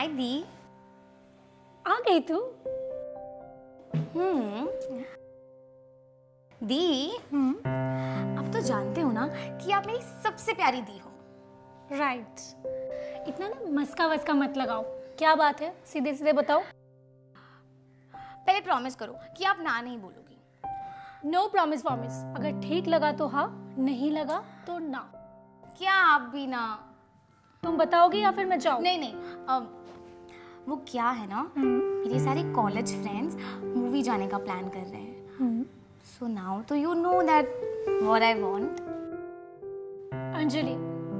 हाय दी। आ गई तू? दी, आप तो जानते हो ना कि आप मेरी सबसे प्यारी दी हो। राइट। इतना ना मस्का वस्का मत लगाओ। क्या बात है, सीधे सीधे बताओ। पहले प्रॉमिस करो कि आप ना नहीं बोलोगी। No promise promise. अगर ठीक लगा तो हाँ, नहीं लगा तो ना। क्या आप भी ना? तुम बताओगे या फिर मैं जाऊँ? नहीं नहीं, वो क्या है ना, मेरे सारे कॉलेज फ्रेंड्स मूवी जाने का प्लान कर रहे हैं। सो नाउ तो you know that what I want. Anjali,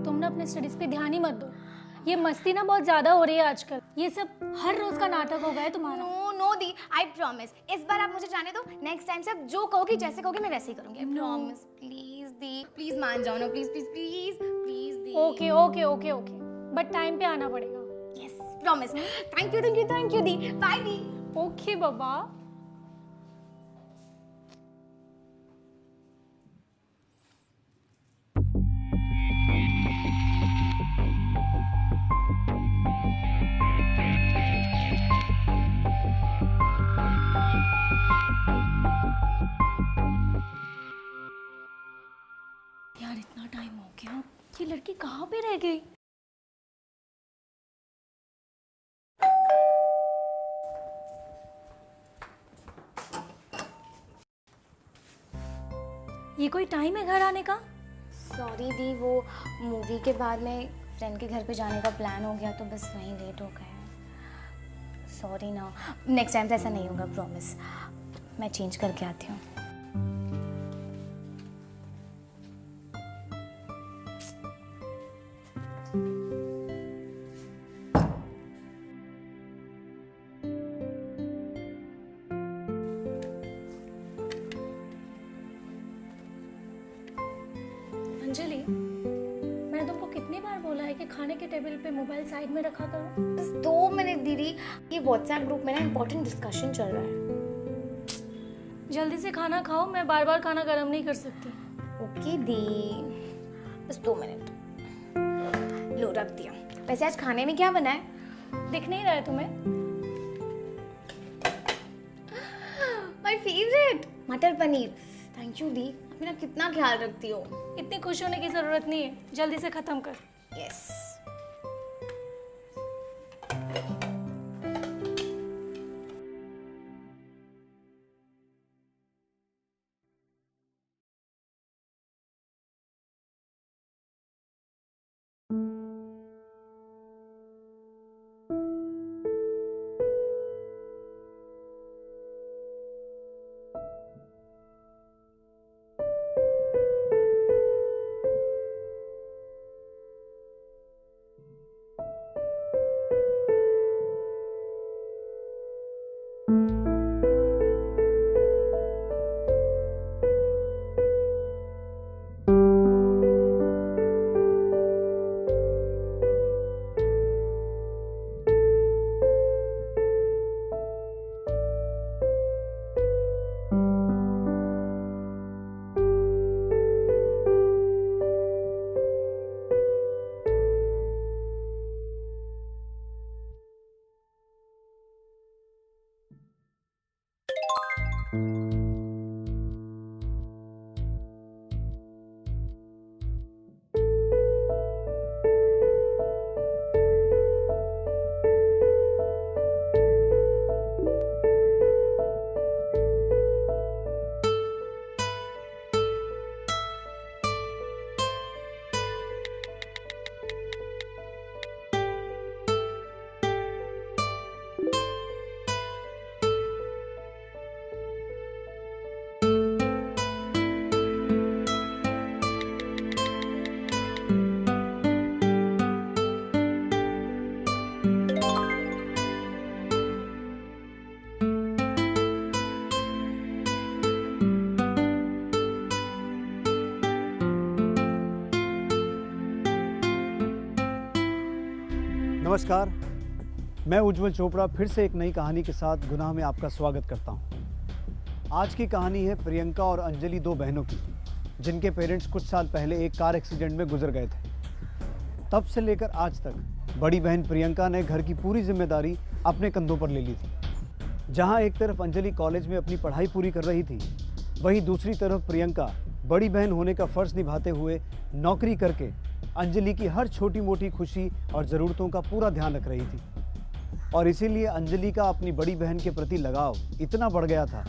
तुम ना अपने स्टडीज पे ध्यान ही मत दो। ये मस्ती ना बहुत ज्यादा हो रही है आजकल। ये सब हर रोज का नाटक हो गया है तुम्हारा। नो नो दी, आई प्रॉमिस इस बार आप मुझे जाने दो। नेक्स्ट टाइम से आप जो कहोगी, जैसे कहोगी, मैं वैसे ही करूंगी। I promise. प्लीज दी, प्लीज मान जाओ ना। प्लीज प्लीज प्लीज प्लीज दी। Okay okay okay okay, but time पे आना पड़ेगा। Yes promise. Thank you thank you thank you दी। बाय दी। ओके बाबा। यार इतना टाइम हो गया, ये लड़की कहाँ पे रह गई? ये कोई टाइम है घर आने का? सॉरी दी, वो मूवी के बाद में फ्रेंड के घर पे जाने का प्लान हो गया तो बस वहीं लेट हो गए। सॉरी ना, नेक्स्ट टाइम से ऐसा नहीं होगा, प्रॉमिस। मैं चेंज करके आती हूँ। अंजलि, मैंने तुमको कितनी बार बोला है कि खाने के टेबल पे मोबाइल साइड में रखा करो। बस 2 मिनट दीदी, ये व्हाट्सएप ग्रुप में ना इम्पोर्टेंट डिस्कशन चल रहा है। जल्दी से खाना खाओ, मैं बार बार खाना गर्म नहीं कर सकती। ओके दी, बस 2 मिनट। लो रख दिया। वैसे आज खाने में क्या बना है? दिख नहीं रहा है तुम्हें? माय फेवरेट, मटर पनीर। थैंक यू दी, आप मेरा कितना ख्याल रखती हो। इतनी खुश होने की जरूरत नहीं है, जल्दी से खत्म कर। यस। नमस्कार, मैं उज्जवल चोपड़ा फिर से एक नई कहानी के साथ गुनाह में आपका स्वागत करता हूं। आज की कहानी है प्रियंका और अंजलि, 2 बहनों की, जिनके पेरेंट्स कुछ साल पहले एक कार एक्सीडेंट में गुजर गए थे। तब से लेकर आज तक बड़ी बहन प्रियंका ने घर की पूरी जिम्मेदारी अपने कंधों पर ले ली थी। जहां एक तरफ अंजलि कॉलेज में अपनी पढ़ाई पूरी कर रही थी, वहीं दूसरी तरफ प्रियंका बड़ी बहन होने का फर्ज निभाते हुए नौकरी करके अंजलि की हर छोटी मोटी खुशी और ज़रूरतों का पूरा ध्यान रख रही थी। और इसीलिए अंजलि का अपनी बड़ी बहन के प्रति लगाव इतना बढ़ गया था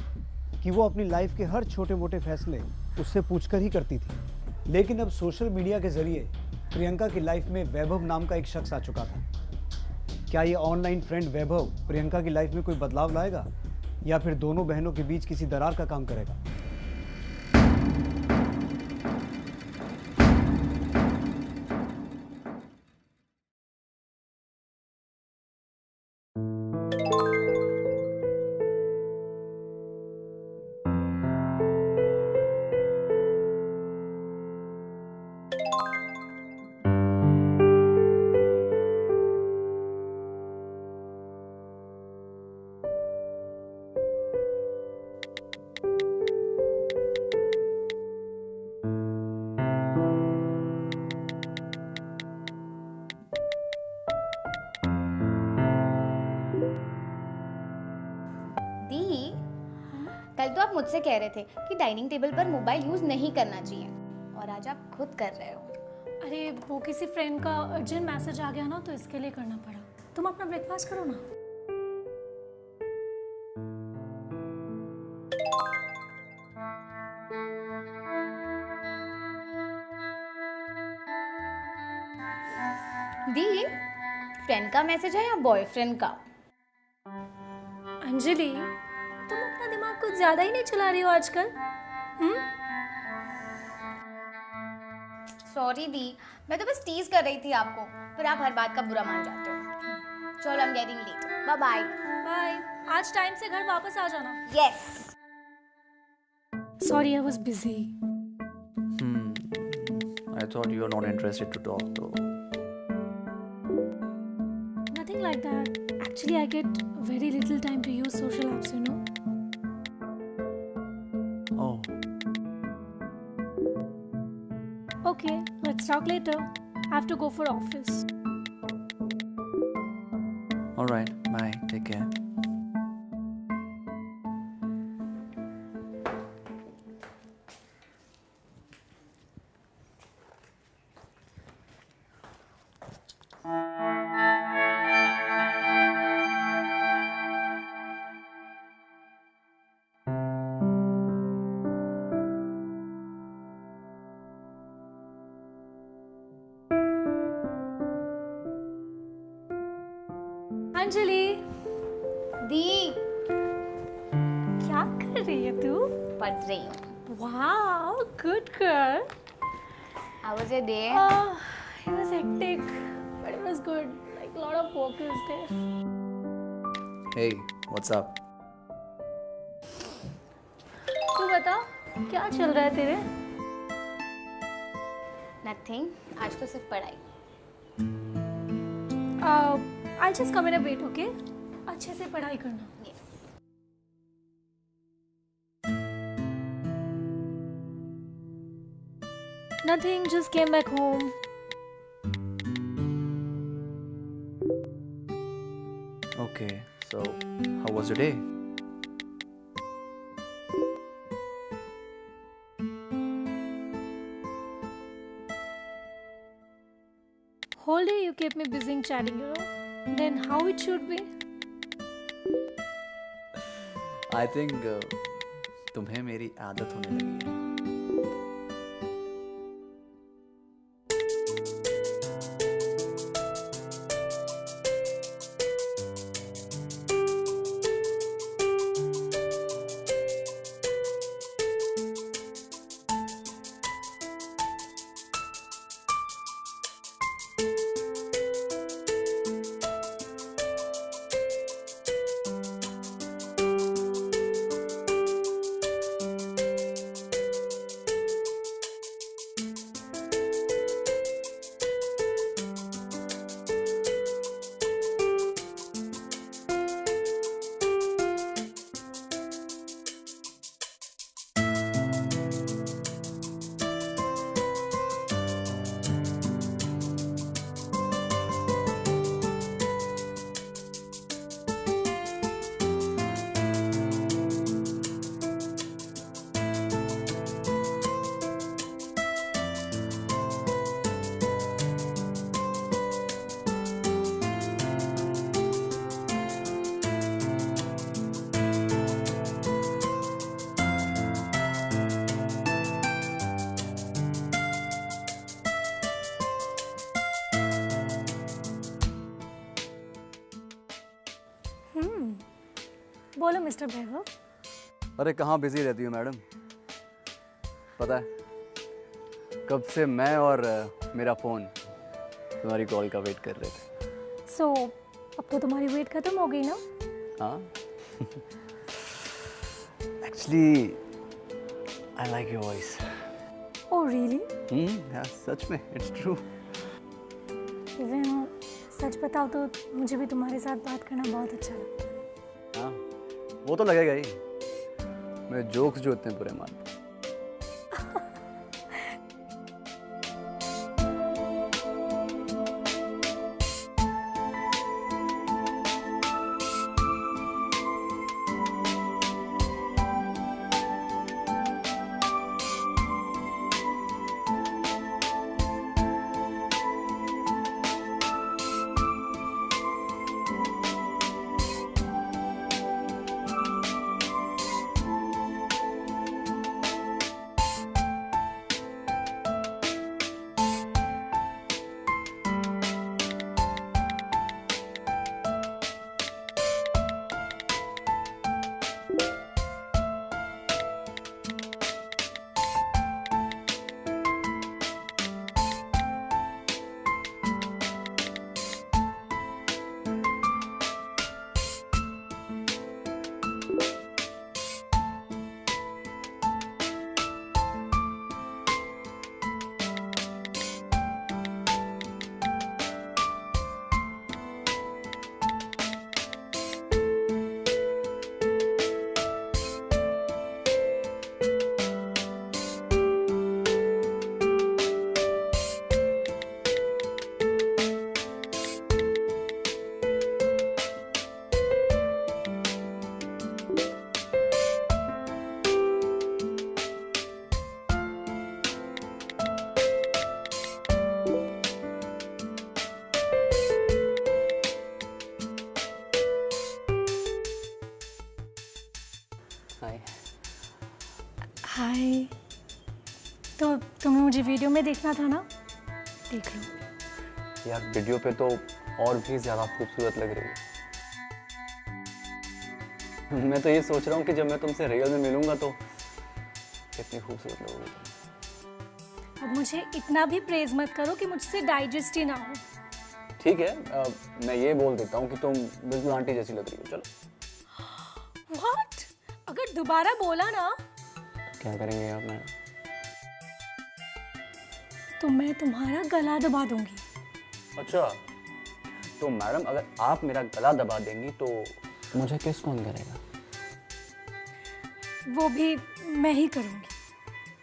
कि वो अपनी लाइफ के हर छोटे मोटे फैसले उससे पूछकर ही करती थी। लेकिन अब सोशल मीडिया के जरिए प्रियंका की लाइफ में वैभव नाम का एक शख्स आ चुका था। क्या ये ऑनलाइन फ्रेंड वैभव प्रियंका की लाइफ में कोई बदलाव लाएगा या फिर दोनों बहनों के बीच किसी दरार का काम करेगा? दी, कल तो आप मुझसे कह रहे थे कि डाइनिंग टेबल पर मोबाइल यूज नहीं करना चाहिए और आज आप खुद कर रहे हो। अरे वो किसी फ्रेंड का अर्जेंट मैसेज आ गया ना, तो इसके लिए करना पड़ा। तुम अपना ब्रेकफास्ट करो ना। दी, फ्रेंड का मैसेज है या बॉयफ्रेंड का? अंजलि, तुम अपना दिमाग कुछ ज्यादा ही नहीं चला रही हो आजकल? सॉरी दी, मैं तो बस टीज कर रही थी आपको, फिर आप हर बात का बुरा मान जाते हो। चलो, I am getting late, bye bye. Bye. आज टाइम से घर वापस आ जाना। Yes. Sorry, I was busy. I thought you were not interested to talk though. Nothing like that. Actually, I get very little time to use social apps, you know. Oh, Okay, let's talk later. I have to go for office. alright. Bye. Take care. Anjali, दी, क्या कर रही है तू? पढ़ रही हूँ। Wow, good girl. How was your day? It was hectic, but it was good. Like a lot of workers there. Hey, what's up? तू बता, क्या चल रहा है तेरे? Nothing. आज तो सिर्फ पढ़ाई। I'll just come in a bit, okay? अच्छे से पढ़ाई करना। Yes. Nothing, just came back home. Okay, so how was your day? Whole day you kept me busy chatting, you know. Then how it should be? I think तुम्हें मेरी आदत होने लगी है। बोलो मिस्टर वैभव। अरे कहाँ बिजी रहती हूँ मैडम? पता है कब से मैं और मेरा फ़ोन तुम्हारी कॉल का वेट कर रहे थे। सो अब तो तुम्हारी वेट खत्म हो गई ना? हाँ actually I like your voice. Oh really? यार सच में इट्स ट्रू। इवन सच बताओ तो मुझे भी तुम्हारे साथ बात करना बहुत अच्छा लगता है। हाँ वो तो लगेगा ही, मेरे जोक्स जो इतने बुरे मानते। हाय। तो तुम्हें मुझे वीडियो में देखना था ना? देख लो। यार वीडियो पे तो और भी ज़्यादा खूबसूरत लग रही है। मैं तो ये सोच रहा हूँ कि जब मैं तुमसे रियल में मिलूंगा तो कितनी खूबसूरत लगोगी। अब मुझे इतना भी प्रेज मत करो कि मुझसे डाइजेस्ट ही ना हो। ठीक है मैं ये बोल देता हूँ कि तुम बिल्कुल आंटी जैसी लग रही हो। चलो। व्हाट? अगर दोबारा बोला ना क्या करेंगे आप मैडम? तो मैं तुम्हारा गला दबा दूंगी। अच्छा तो मैडम अगर आप मेरा गला दबा देंगी तो मुझे किस कौन करेगा? वो भी मैं ही करूंगी।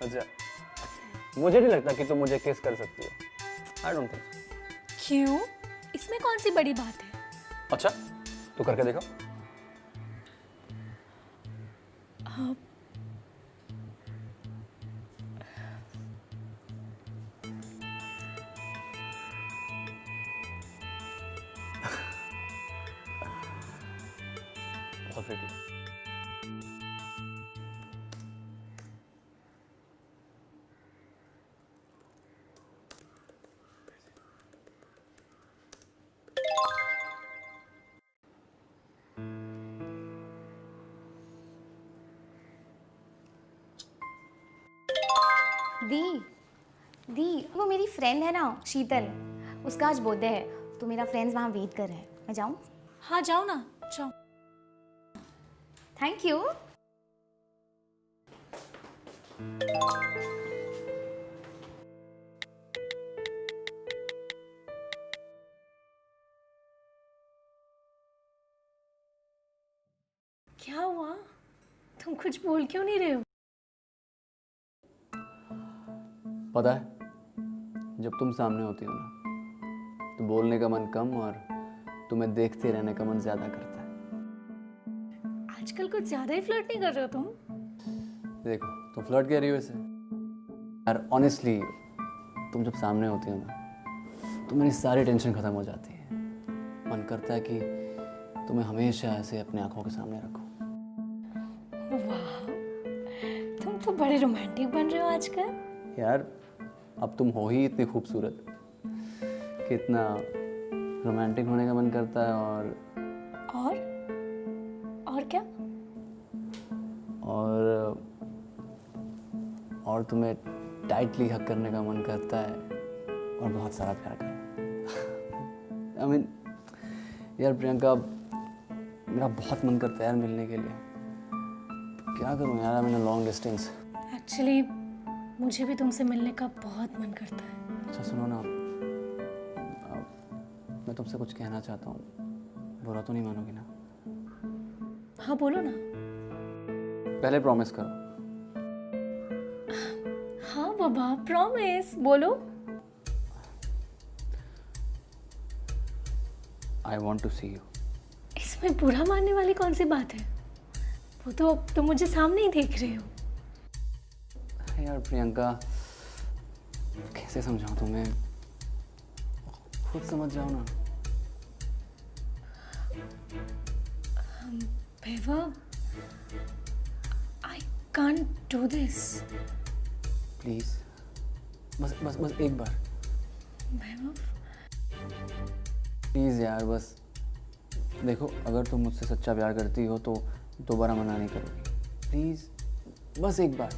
अच्छा मुझे नहीं लगता कि तुम मुझे किस कर सकती हो। I don't think so. क्यों? इसमें कौन सी बड़ी बात है? अच्छा तो करके देखो। बहुत pretty। दी वो मेरी फ्रेंड है ना शीतल, उसका आज बर्थडे है तो मेरा फ्रेंड्स वहाँ वेट कर रहे हैं। मैं जाऊँ? हाँ जाओ ना, जाओ। Thank you. क्या हुआ? तुम कुछ बोल क्यों नहीं रहे हो? पता है जब तुम सामने होती हो ना तो बोलने का मन कम और तुम्हें देखते रहने का मन ज्यादा करता है। आजकल कुछ ज्यादा ही फ्लर्ट नहीं कर रहे हो तुम? देखो तुम फ्लर्ट कर रही हो वैसे। यार ऑनेस्टली तुम जब सामने होती हो ना तो मेरी सारी टेंशन खत्म हो जाती है। मन करता है कि तुम्हें हमेशा ऐसे अपने आंखों के सामने रखो। वाह, तुम तो बड़े रोमांटिक बन रहे हो आजकल। यार अब तुम हो ही इतनी खूबसूरत कि इतना रोमांटिक होने का मन करता है। और और क्या? और तुम्हें टाइटली हक करने का मन करता है और बहुत सारा प्यार करना। I mean, यार प्रियंका, मेरा बहुत मन करता है यार मिलने के लिए। क्या करूँ यार, I am in long distance. Actually मुझे भी तुमसे मिलने का बहुत मन करता है। अच्छा सुनो ना, मैं तुमसे कुछ कहना चाहता हूँ, बुरा तो नहीं मानोगी ना? हाँ बोलो ना। पहले प्रॉमिस करो। हाँ बाबा, प्रॉमिस बोलो। I want to see you. इसमें बुरा मानने वाली कौन सी बात है? वो तो तुम मुझे सामने ही देख रहे हो। यार प्रियंका, कैसे समझाऊं तुम्हें, खुद समझ जाओ ना। Vaibhav, I can't do this. Please, बस एक बार। वैभव, प्लीज यार, बस देखो, अगर तुम मुझसे सच्चा प्यार करती हो तो दोबारा मना नहीं करोगी। प्लीज, बस एक बार।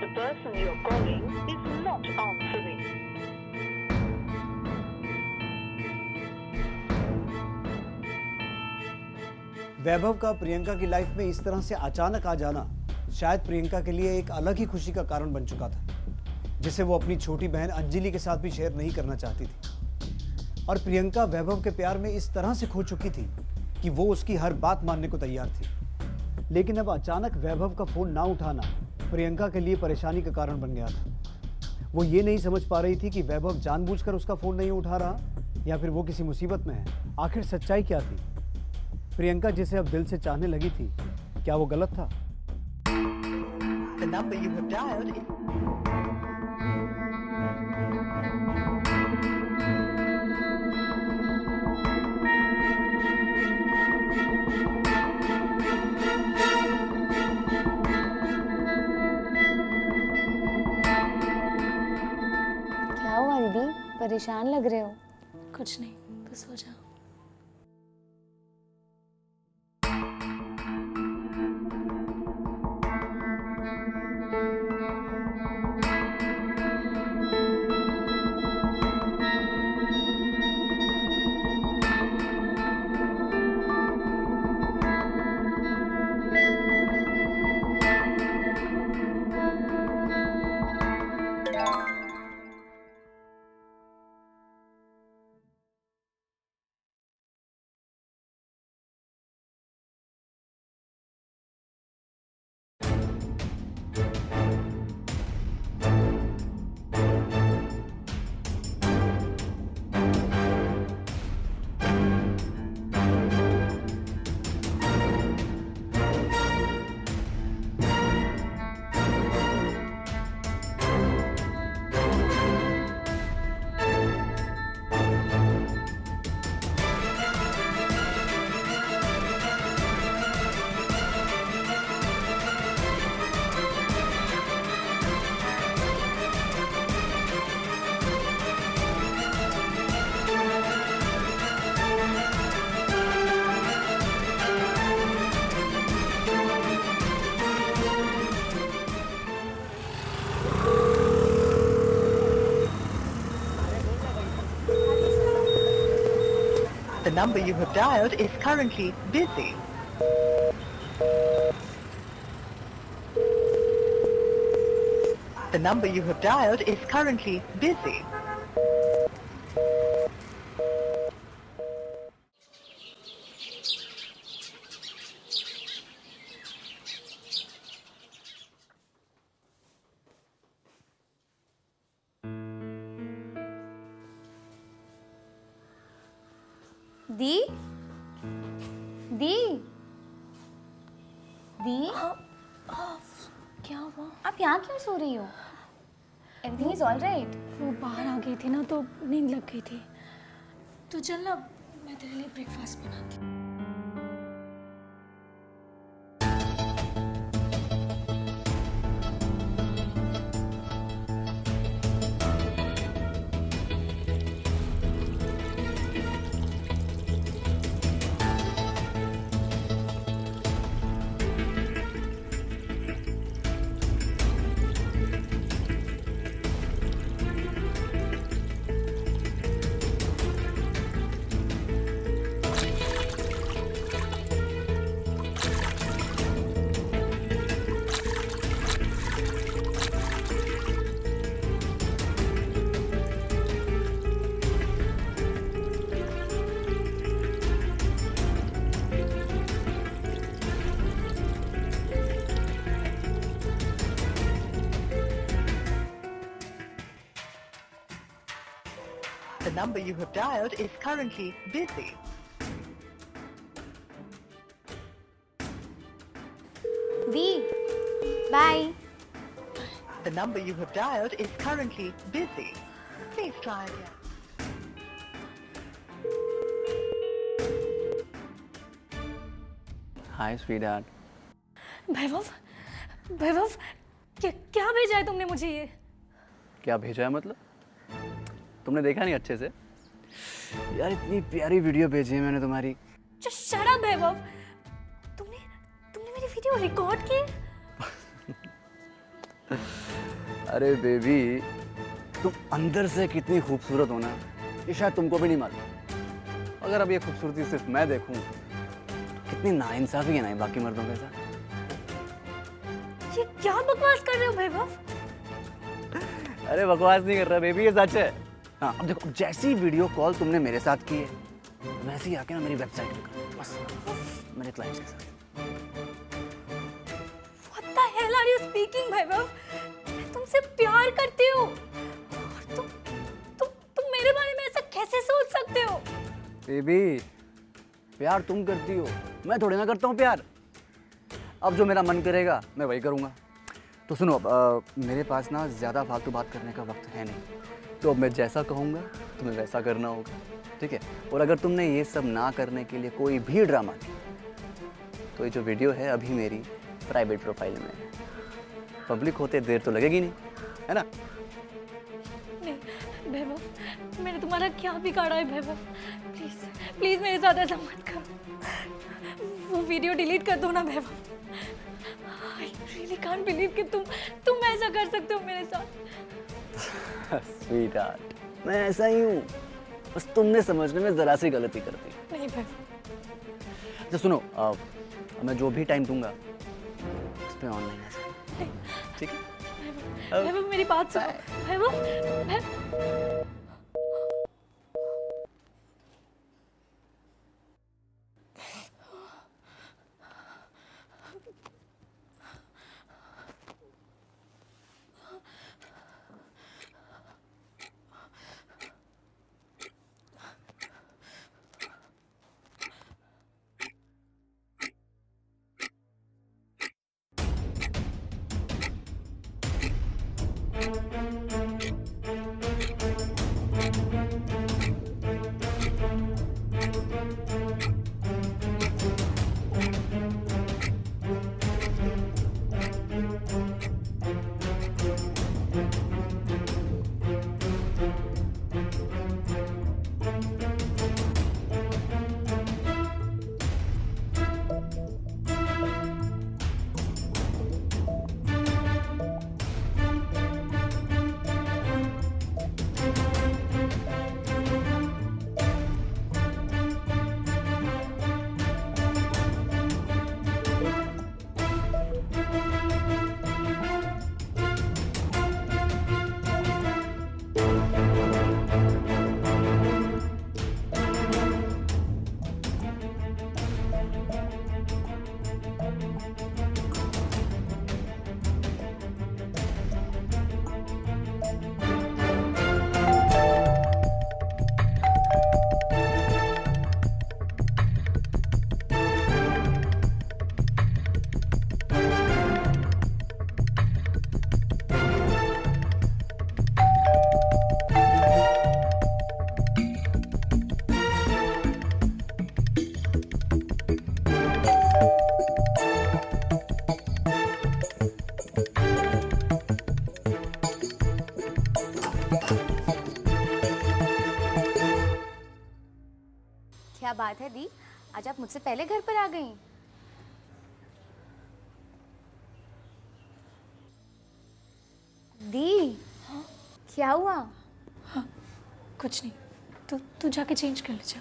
The person you're calling is not answering. वैभव का प्रियंका की लाइफ में इस तरह से अचानक आ जाना शायद प्रियंका के लिए एक अलग ही खुशी का कारण बन चुका था, जिसे वो अपनी छोटी बहन अंजलि के साथ भी शेयर नहीं करना चाहती थी। और प्रियंका वैभव के प्यार में इस तरह से खो चुकी थी कि वो उसकी हर बात मानने को तैयार थी। लेकिन अब अचानक वैभव का फोन ना उठाना प्रियंका के लिए परेशानी का कारण बन गया था। वो ये नहीं समझ पा रही थी कि वैभव जानबूझकर उसका फोन नहीं उठा रहा या फिर वो किसी मुसीबत में है। आखिर सच्चाई क्या थी? प्रियंका जिसे अब दिल से चाहने लगी थी, क्या वो गलत था? The number you have dialed is... क्या हुआ दीदी, परेशान लग रहे हो? कुछ नहीं, तो सो जाओ। The number you have dialed is currently busy. The number you have dialed is currently busy. दी दी दी क्या हुआ? आप यहाँ क्यों सो रही हो? Everything is all right? वो बाहर आ गई थी ना तो नींद लग गई थी। तो चल ना, मैं तेरे लिए ब्रेकफास्ट बनाती हूँ। The number you have dialed is currently busy. दी bye. The number you have dialed is currently busy. Please try again. Hi sweetheart. Vaibhav, Vaibhav, क्या भेजा है तुमने मुझे ये? क्या भेजा है मतलब? तुमने देखा नहीं अच्छे से? यार इतनी प्यारी वीडियो भेजी है मैंने तुम्हारी। शट अप वैभव, तुमने मेरी वीडियो रिकॉर्ड की? अरे बेबी, तुम अंदर से कितनी खूबसूरत हो ना, ये शायद तुमको भी नहीं मालूम। अगर अब ये खूबसूरती सिर्फ मैं देखूं, तो कितनी नाइंसाफी है ना बाकी मर्दों के साथ। ये क्या बकवास कर रहे हो वैभव? अरे बकवास नहीं कर रहा बेबी, ये सच है। हाँ अब देखो, जैसी वीडियो कॉल तुमने मेरे साथ की है वैसे ही आके ना मेरी वेबसाइट पे करो, बस मेरे क्लाइंट्स के साथ। What the hell are you speaking वैभव? मैं तुमसे प्यार करती हूँ और तुम मेरे बारे में ऐसा कैसे सोच सकते हो? बेबी, प्यार तुम करती हो, मैं थोड़ी ना करता हूँ प्यार। अब जो मेरा मन करेगा मैं वही करूँगा। तो सुनो, मेरे पास ना ज़्यादा फालतू बात करने का वक्त है नहीं, तो अब मैं जैसा कहूँगा तुम्हें वैसा करना होगा, ठीक है? और अगर तुमने ये सब ना करने के लिए कोई भी ड्रामा किया तो ये जो वीडियो है अभी मेरी प्राइवेट प्रोफाइल में है। पब्लिक होते देर तो लगेगी नहीं, है ना? नहीं वैभव, मैंने तुम्हारा क्या बिगाड़ा है वैभव? प्लीज प्लीज मेरे साथ ऐसा मत करो। वो वीडियो डिलीट कर दो ना Vaibhav. I really can't believe कि तुम ऐसा कर सकते हो मेरे साथ। स्वीटहार्ट, मैं ऐसा ही हूँ, बस तुमने समझने में ज़रा सी गलती कर दी। नहीं वैभव। अच्छा सुनो, मैं जो भी टाइम दूंगा उस पर ऑनलाइन आ जाओ, ठीक है? वैभव मेरी बात सुनो। वैभव, क्या बात है दी, आज आप मुझसे पहले घर पर आ गई। दी, क्या हुआ? कुछ नहीं, तू जाके चेंज कर ले जा।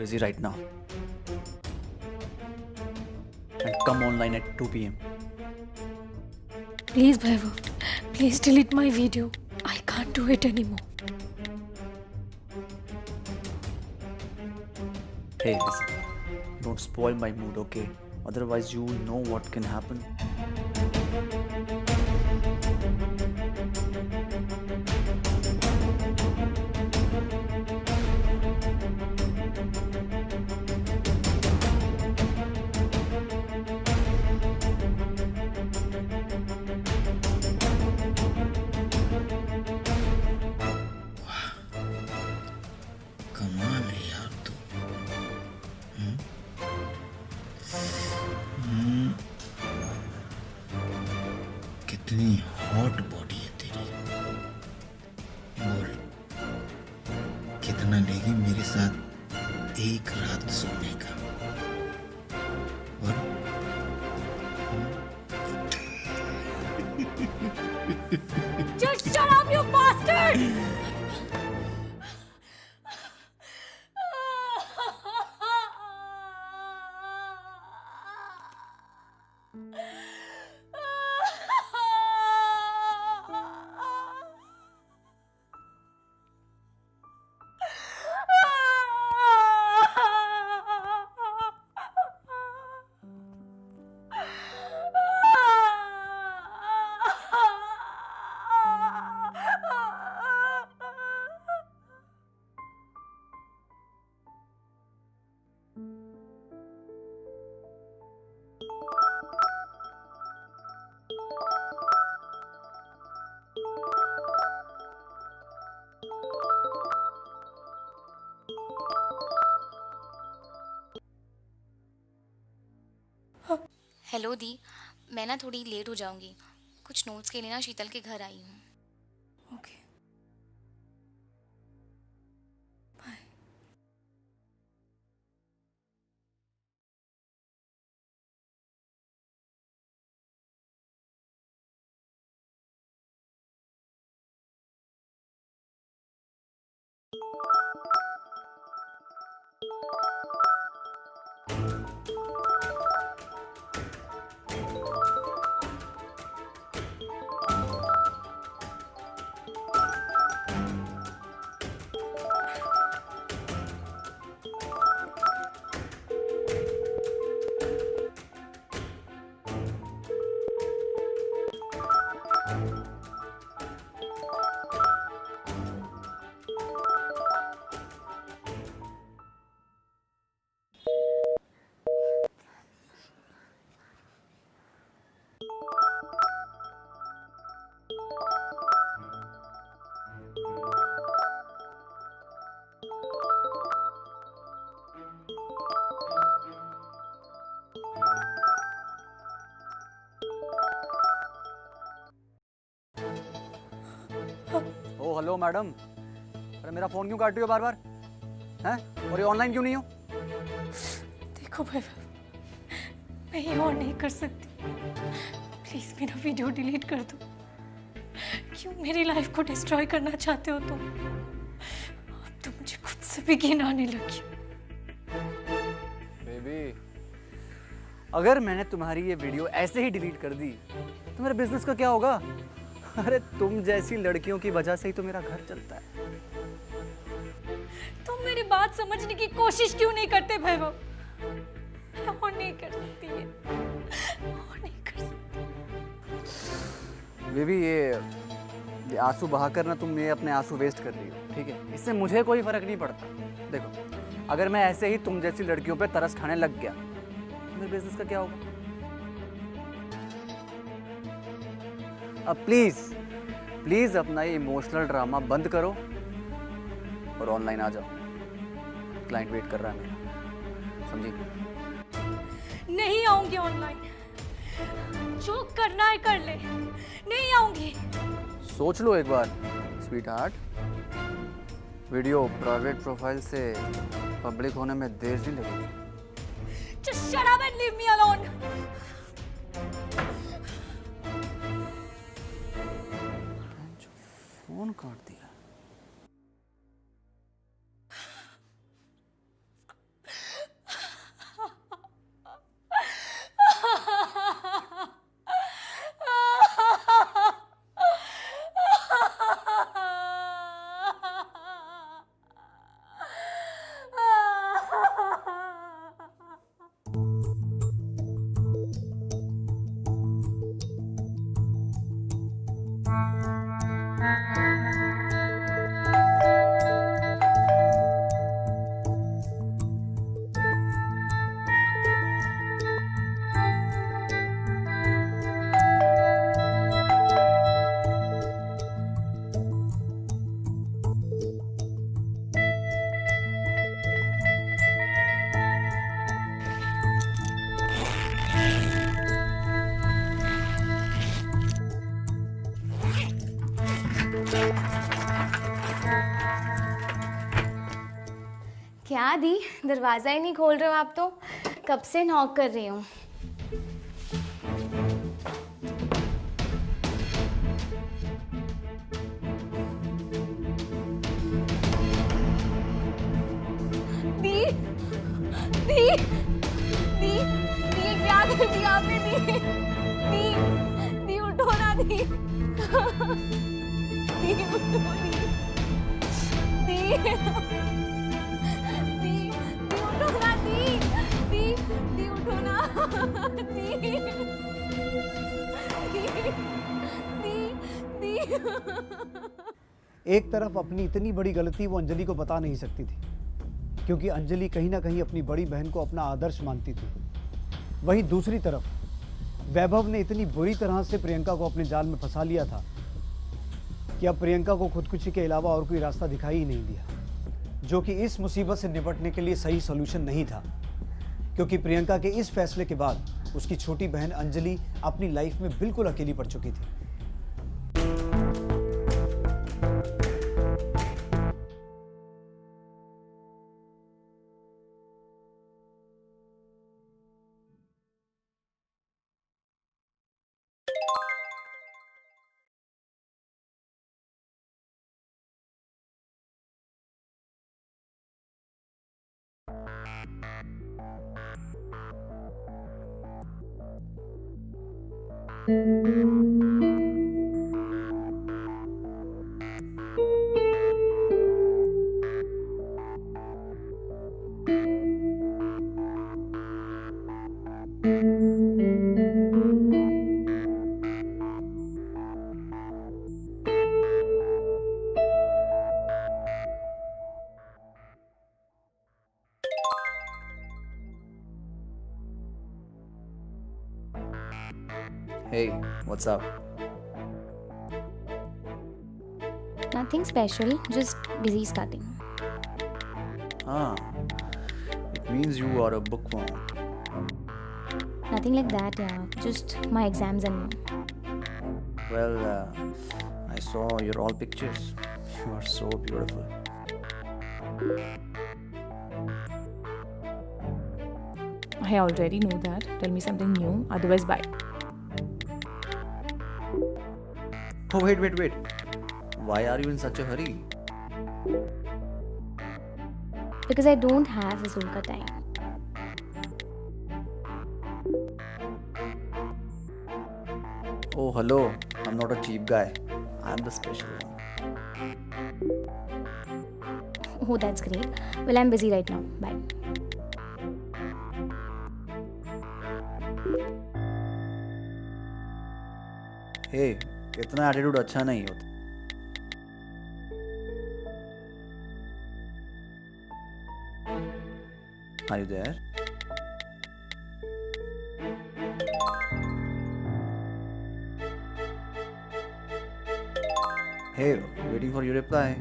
busy right now. And come online at 2 p.m. Please, Vaibhav, please delete my video. I can't do it anymore. Hey, listen. Don't spoil my mood, okay? Otherwise, you know what can happen. कमाल है यार। कितनी hot body है तेरी। बोल, कितना लेगी मेरे साथ एक रात सोने का? बोल। Just shut up, you bastard! Hello दी, मैं ना थोड़ी लेट हो जाऊंगी। कुछ नोट्स के लिए ना शीतल के घर आई हूँ। ओके, ओ हेलो मैडम, अरे मेरा फ़ोन क्यों काट रही हो बार बार? हैं? और ये ऑनलाइन क्यों नहीं हो? देखो वैभव, मैं ये और नहीं कर सकती। प्लीज मेरा वीडियो डिलीट कर दो। क्यों मेरी लाइफ को डिस्ट्रॉय करना चाहते हो तुम? अब तो मुझे खुद से भी घिन आने लगी। बेबी, अगर मैंने तुम्हारी ये वीडियो ऐसे ही डिलीट कर दी तो मेरे बिजनेस का क्या होगा? अरे तुम जैसी लड़कियों की वजह से ही तो मेरा घर चलता है। तुम मेरी बात समझने की कोशिश क्यों नहीं करते वैभव? मैं और नहीं कर सकती ये, और नहीं कर सकती। बेबी, ये आंसू बहाकर ना तुम ये अपने आंसू वेस्ट कर रही हो, ठीक है? इससे मुझे कोई फर्क नहीं पड़ता। देखो, अगर मैं ऐसे ही तुम जैसी लड़कियों पे तरस खाने लग गया तो मेरे बिजनेस का क्या होगा? अब प्लीज अपना ये इमोशनल ड्रामा बंद करो और ऑनलाइन आ जाओ। क्लाइंट वेट कर रहा है मेरा, समझी? नहीं आऊंगी ऑनलाइन। जो करना है कर ले, नहीं आऊंगी। सोच लो एक बार sweetheart. Video private profile से पब्लिक होने में देर नहीं लगेगी। Just shut up and leave me alone. Phone काट दिया। क्या दी, दरवाज़ा ही नहीं खोल रहे हो आप तो? कब से नॉक कर रही हूँ। दी दी दी दी, क्या कर दिया आपने? दी दी दी, उठो ना दी। दी उठो दी। दी दी दी, उठो ना दी। दी दी, उठो ना। दी दी दी दी। एक तरफ अपनी इतनी बड़ी गलती वो अंजलि को बता नहीं सकती थी, क्योंकि अंजलि कहीं ना कहीं अपनी बड़ी बहन को अपना आदर्श मानती थी। वहीं दूसरी तरफ वैभव ने इतनी बुरी तरह से प्रियंका को अपने जाल में फंसा लिया था कि अब प्रियंका को खुदकुशी के अलावा और कोई रास्ता दिखाई ही नहीं दिया, जो कि इस मुसीबत से निपटने के लिए सही सॉल्यूशन नहीं था। क्योंकि प्रियंका के इस फैसले के बाद उसकी छोटी बहन अंजलि अपनी लाइफ में बिल्कुल अकेली पड़ चुकी थी। Hey, what's up? Nothing special, just busy studying. Ah, it means you are a bookworm. Nothing like that, yeah. Just my exams and Well, I saw your all pictures. You are so beautiful. I already know that. Tell me something new, otherwise bye. Oh, wait. Why are you in such a hurry? because I don't have Azul ka time. Oh, hello. I'm not a cheap guy. I'm the special one. Oh, that's great. Well, I'm busy right now. Bye. Hey, इतना attitude अच्छा नहीं होता. Are you there? Hey, waiting for your reply.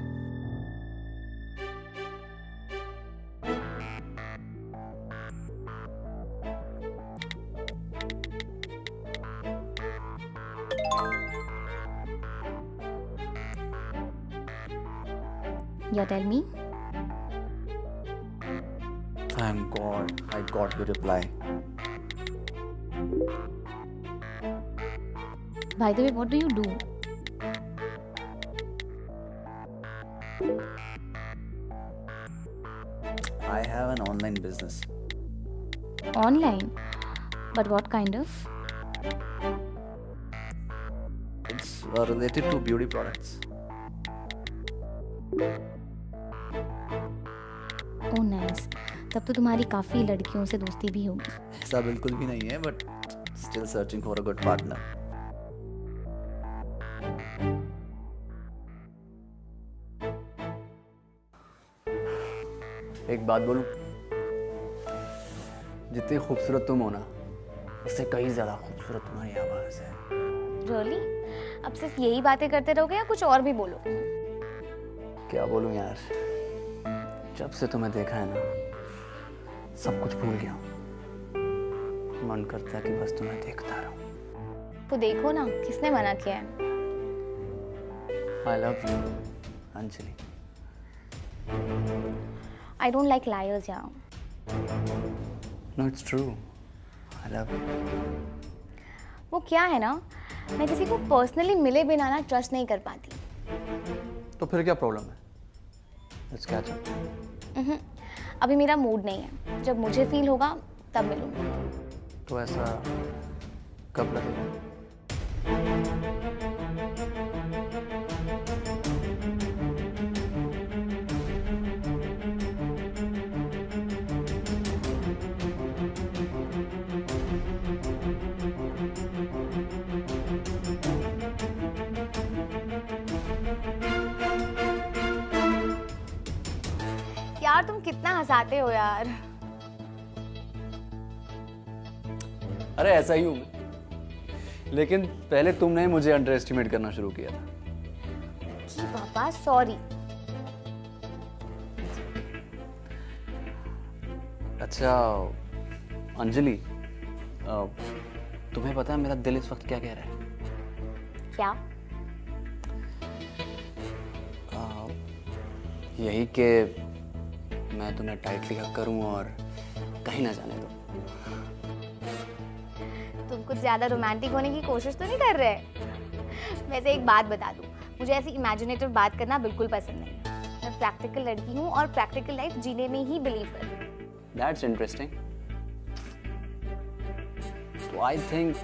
Yeah, tell me. Thank God, I got your reply. By the way, what do you do? I have an online business. Online. But what kind of? It's related to beauty products. Oh, nice. तब तो तुम्हारी काफ़ी लड़कियों से दोस्ती भी होगी. ऐसा बिल्कुल भी नहीं है, but still searching for a good partner. एक बात बोलूं, जितनी खूबसूरत तुम हो ना, उससे कहीं ज़्यादा खूबसूरत तुम्हारी आवाज़ है. Really? अब सिर्फ यही बातें करते रहोगे या कुछ और भी बोलो? क्या बोलूं यार, जब से तुम्हें देखा है ना, सब कुछ भूल गया हूँ. मन करता है कि बस तुम्हें देखता रहूं. तो देखो ना, किसने मना किया है? I love you, Anjali. I don't like liars यार। No it's true, I love you. वो क्या है ना, मैं किसी को पर्सनली मिले बिना ना ट्रस्ट नहीं कर पाती। तो फिर क्या प्रॉब्लम है? Let's catch up. अभी मेरा मूड नहीं है, जब मुझे फील होगा तब मिलूंगी। तो ऐसा कब लगेगा? यार तुम कितना हंसाते हो यार। अरे ऐसा ही हूँ मैं, लेकिन पहले तुमने मुझे अंडर एस्टिमेट करना शुरू किया था। जी पापा सॉरी। अच्छा अंजलि, तुम्हें पता है मेरा दिल इस वक्त क्या कह रहा है? क्या? यही कि मैं तुम्हें टाइटली हक करूं और कहीं ना जाने दो। तुम कुछ ज्यादा रोमांटिक होने की कोशिश तो नहीं कर रहे? वैसे एक बात बता दूं, मुझे ऐसी इमेजिनेटिव बात करना बिल्कुल पसंद नहीं है। मैं प्रैक्टिकल लड़की हूँ और प्रैक्टिकल लाइफ जीने में ही बिलीव करती हूँ। That's interesting. तो आई थिंक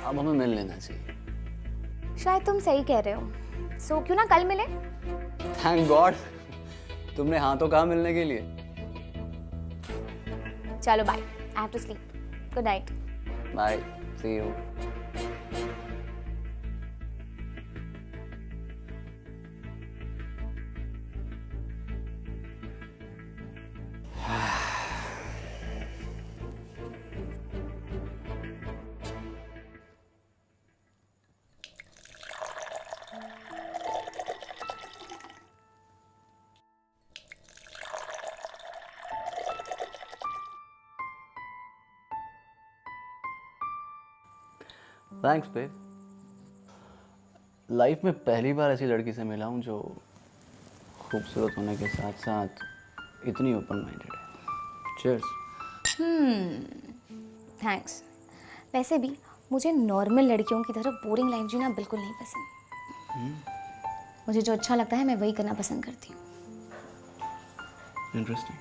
अब हमें मिल लेना चाहिए। शायद तुम सही कह रहे हो। सो क्यों ना कल मिले? थैंक गॉड, तुमने हाँ तो कहा मिलने के लिए। चलो bye, I have to sleep. Good night. Bye, see you. Thanks babe. Life में पहली बार ऐसी लड़की से मिला हूँ जो खूबसूरत होने के साथ साथ इतनी ओपन माइंडेड है। चीयर्स। थैंक्स। वैसे भी मुझे नॉर्मल लड़कियों की तरह बोरिंग लाइफ जीना बिल्कुल नहीं पसंद। मुझे जो अच्छा लगता है मैं वही करना पसंद करती हूँ। इंटरेस्टिंग।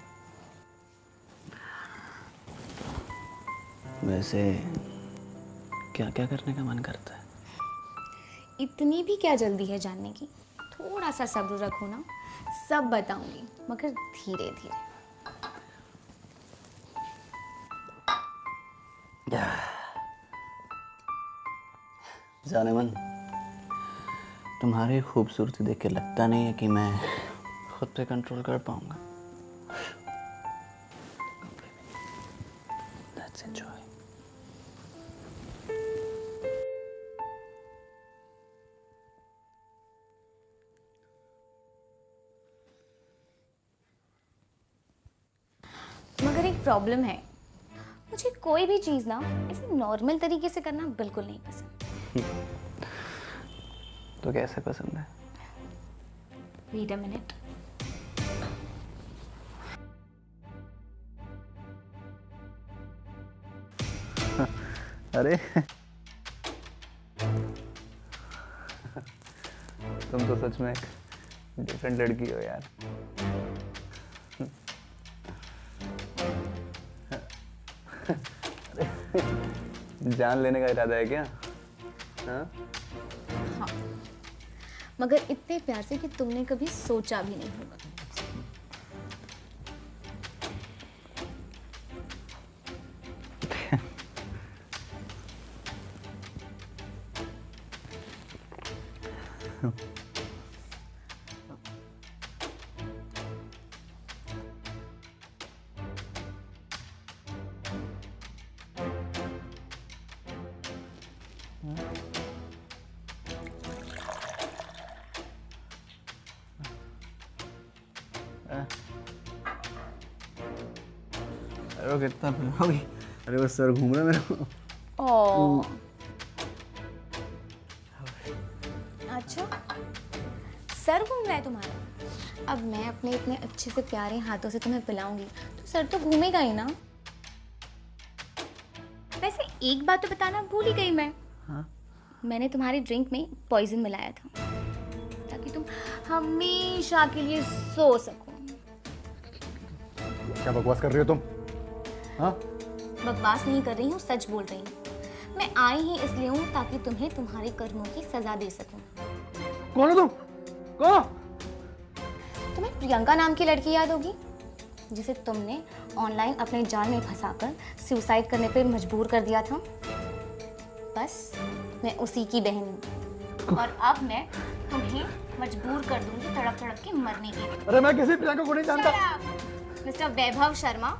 वैसे क्या क्या करने का मन करता है? इतनी भी क्या जल्दी है जानने की? थोड़ा सा सब्र रखो ना, सब बताऊंगी, मगर धीरे धीरे। जाने मन, तुम्हारी खूबसूरती देख के लगता नहीं है कि मैं खुद पे कंट्रोल कर पाऊंगा। Let's enjoy. मगर एक प्रॉब्लम है, मुझे कोई भी चीज़ ना ऐसे नॉर्मल तरीके से करना बिल्कुल नहीं पसंद। तो कैसे पसंद है? Wait a minute. अरे तुम तो सच में एक डिफरेंट लड़की हो यार। जान लेने का इरादा है क्या? हाँ? हाँ, मगर इतने प्यार से कि तुमने कभी सोचा भी नहीं होगा। अरे कितना पिलाओगी? अरे बस सर घूम रहा है मेरा। ओह, अच्छा, सर घूम रहा है तुम्हारा? अब मैं अपने इतने अच्छे से प्यारे हाथों से तुम्हें पिलाऊंगी तो सर तो घूमेगा ही ना। वैसे एक बात तो बताना भूल ही गई मैं। हाँ? मैंने तुम्हारी ड्रिंक में पॉइजन मिलाया था ताकि तुम हमेशा के लिए सो सको। क्या बकवास कर रही हो तुम? हाँ? बकवास नहीं कर रही हूँ, सच बोल रही हूँ। मैं आई ही इसलिए हूँ ताकि तुम्हें तुम्हारे कर्मों की सजा दे सकूं। कौन हो तुम? कौन? तुम्हें प्रियंका नाम की लड़की याद होगी जिसे तुमने ऑनलाइन अपने जाल में फंसाकर सुसाइड करने पे मजबूर कर दिया था। बस मैं उसी की बहन हूँ और अब मैं तुम्हें मजबूर कर दूंगी तड़प तड़प के मरने के लिए। अरे मैं किसी प्रियंका को नहीं जानता। मिस्टर वैभव शर्मा,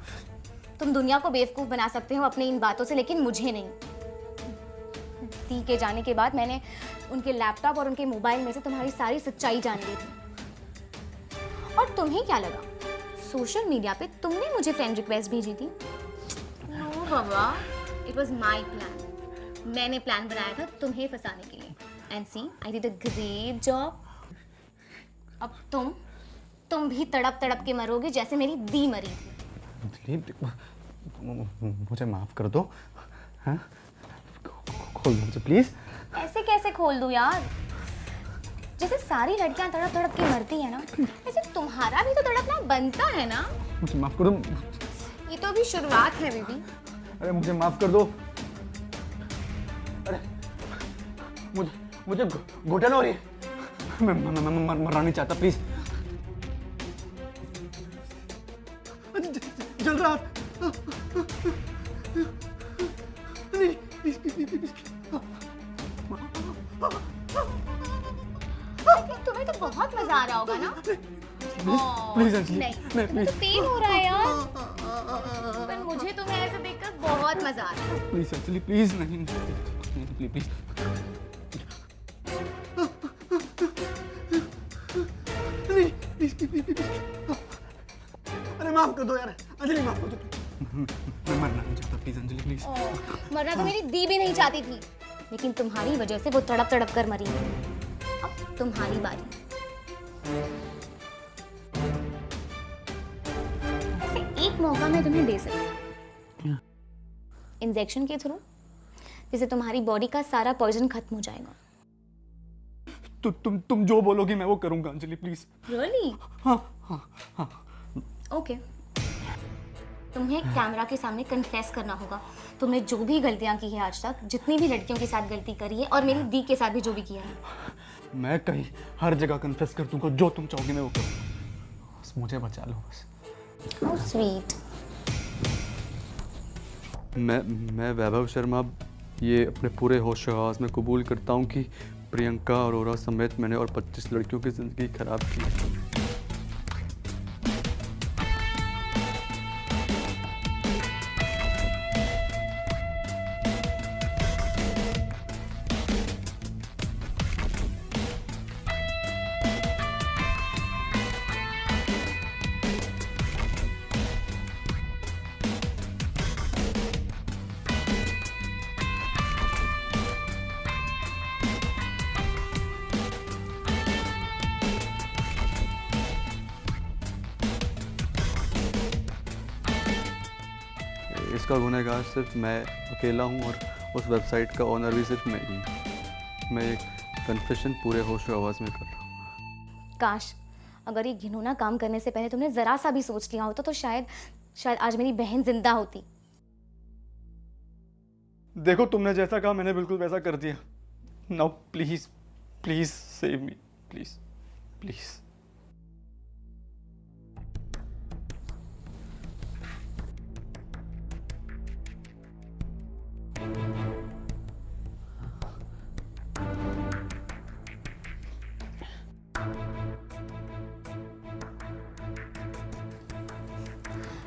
तुम दुनिया को बेवकूफ बना सकते हो अपनी इन बातों से, लेकिन मुझे नहीं। दी के जाने के बाद मैंने उनके लैपटॉप और उनके मोबाइल में से तुम्हारी सारी सच्चाई जान ली थी। और तुम्हें क्या लगा सोशल मीडिया पे तुमने मुझे फ्रेंड रिक्वेस्ट भेजी थी? नो बाबा, इट वाज माय प्लान। मैंने प्लान बनाया था तुम्हें फंसाने के लिए। And see, I did a great job. अब तुम भी तड़प तड़प के मरोगे जैसे मेरी दी मरी थी। मुझे माफ कर दो। हाँ? खोल दो मुझे प्लीज। ऐसे कैसे खोल दूं यार? जैसे सारी लड़कियां तड़प तड़प के मरती है ना, ऐसे तुम्हारा भी तो तड़पना बनता है ना। मुझे माफ कर दो। ये तो अभी शुरुआत है बेबी। अरे मुझे माफ कर दो। अरे मुझे घुटन हो रही है। मैं मरना नहीं चाहता, प्लीज। जल रहा नहीं, प्लीज। तुम्हें तो बहुत मजा आ रहा होगा ना? प्लीज अंजलि, नहीं, तुम्हें तो पेन हो रहा है यार। पर मुझे तुम्हें ऐसे देखकर बहुत मजा आ रहा है। Please Anjali, please. नहीं, प्लीज। प्लीज। अरे माफ कर दो यार अंजलि, माफ कर दो। मैं मरना नहीं चाहता, प्लीज अंजलि, प्लीज। मरना तो मेरी दी भी नहीं चाहती थी, लेकिन तुम्हारी वजह से वो तड़प तड़प कर मरी। अब तुम्हारी बारी। ऐसे एक मौका मैं तुम्हें दे सकती हूँ, इंजेक्शन के थ्रू, जिससे तुम्हारी बॉडी का सारा पॉइजन खत्म हो जाएगा। तुम जो बोलोगी मैं वो करूंगा अंजलि, प्लीज। रियली? हाँ। ओके। तुम्हें कैमरा के सामने कन्फेस करना होगा तुमने जो भी गलतियां की है आज तक, जितनी भी लड़कियों के साथ गलती करी है, और मेरी दी के साथ भी जो भी किया है। मैं कहीं हर जगह कन्फेस कर दूंगा, जो तुम चाहोगी मैं वो करूंगा। बस मुझे बचा लो बस। How sweet. मैं वैभव शर्मा ये अपने पूरे होश हवास में कबूल करता हूँ कि प्रियंका और अरोरा समेत मैंने और 25 लड़कियों की ज़िंदगी खराब की। इसका गुनहगार सिर्फ मैं अकेला हूँ और उस वेबसाइट का ओनर भी सिर्फ मैं ही हूँ। मैं एक कन्फेशन पूरे होश आवाज़ में कर रहा हूँ। काश अगर ये घिनौना काम करने से पहले तुमने जरा सा भी सोच लिया होता तो शायद आज मेरी बहन जिंदा होती। देखो तुमने जैसा कहा मैंने बिल्कुल वैसा कर दिया। Now please please save me, please please.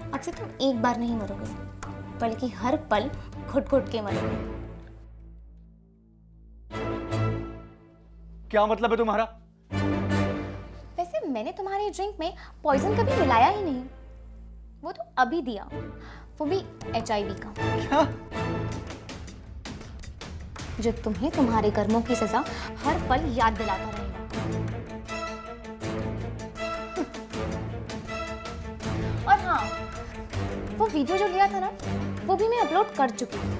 अब से तुम एक बार नहीं मरोगे, बल्कि हर पल घुट घुट के मरोगे। क्या मतलब है तुम्हारा? वैसे मैंने तुम्हारी ड्रिंक में पॉइजन कभी मिलाया ही नहीं, वो तो अभी दिया, वो भी HIV का। क्या? जो तुम्हें तुम्हारे कर्मों की सजा हर पल याद दिलाता रहेगा। और हाँ, वो वीडियो जो लिया था ना, वो भी मैं अपलोड कर चुकी हूँ।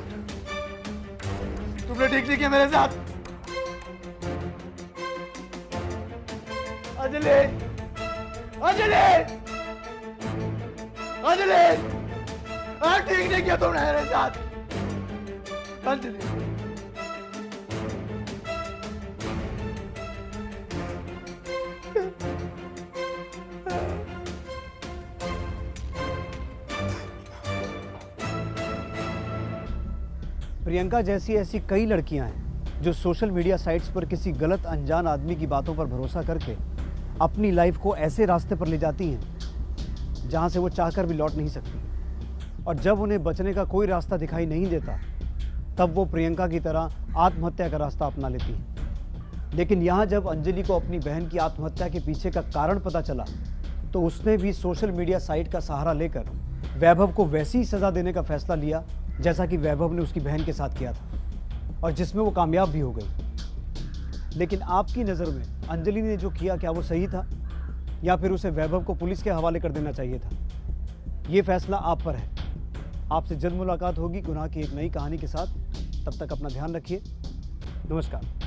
तुमने ठीक नहीं किया मेरे साथ। अंजलि, अंजलि, अंजलि, ठीक नहीं किया तुमने मेरे साथ। अंजलि, प्रियंका जैसी ऐसी कई लड़कियां हैं जो सोशल मीडिया साइट्स पर किसी गलत अनजान आदमी की बातों पर भरोसा करके अपनी लाइफ को ऐसे रास्ते पर ले जाती हैं जहां से वो चाहकर भी लौट नहीं सकती। और जब उन्हें बचने का कोई रास्ता दिखाई नहीं देता, तब वो प्रियंका की तरह आत्महत्या का रास्ता अपना लेती हैं। लेकिन यहाँ जब अंजलि को अपनी बहन की आत्महत्या के पीछे का कारण पता चला, तो उसने भी सोशल मीडिया साइट का सहारा लेकर वैभव को वैसी ही सज़ा देने का फैसला लिया जैसा कि वैभव ने उसकी बहन के साथ किया था, और जिसमें वो कामयाब भी हो गई। लेकिन आपकी नज़र में अंजलि ने जो किया, क्या वो सही था, या फिर उसे वैभव को पुलिस के हवाले कर देना चाहिए था? ये फैसला आप पर है। आपसे जल्द मुलाकात होगी गुनाह की एक नई कहानी के साथ। तब तक अपना ध्यान रखिए। नमस्कार।